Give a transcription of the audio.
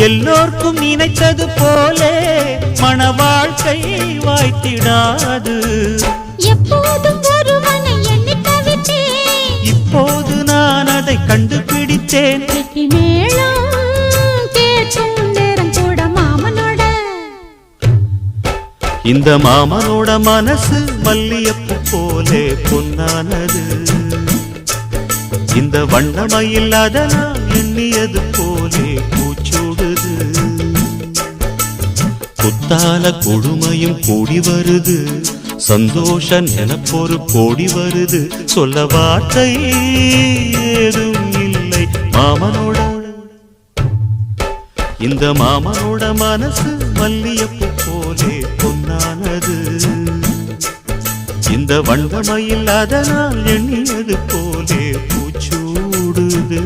எல்லோர்க்கும் நினைத்தது போலே மன வாழ்க்கை வாய்த்திடாது. எப்போதும் ஒருவனை எண்ணி தவித்தேன், இப்போது நான் அதை கண்டுபிடித்தேன். இந்த மாமனோட மனசு மல்லியப்பு போலே பொன்னானது. இந்த வண்ணமயில் அதனால் எண்ணியது போலே பூச்சூடுது. குத்தால கொடுமையும் கூடி வருது, சந்தோஷ நிலப்பொரு கோடி வருது. சொல்ல வார்த்தை ஏதும் இல்லை மாமனோட. இந்த மாமனோட மனசு மல்லியப்பு போலே பொன்னானது. இந்த வண்ணமயில் அதனால் எண்ணியது போலே பூச்சூடுது.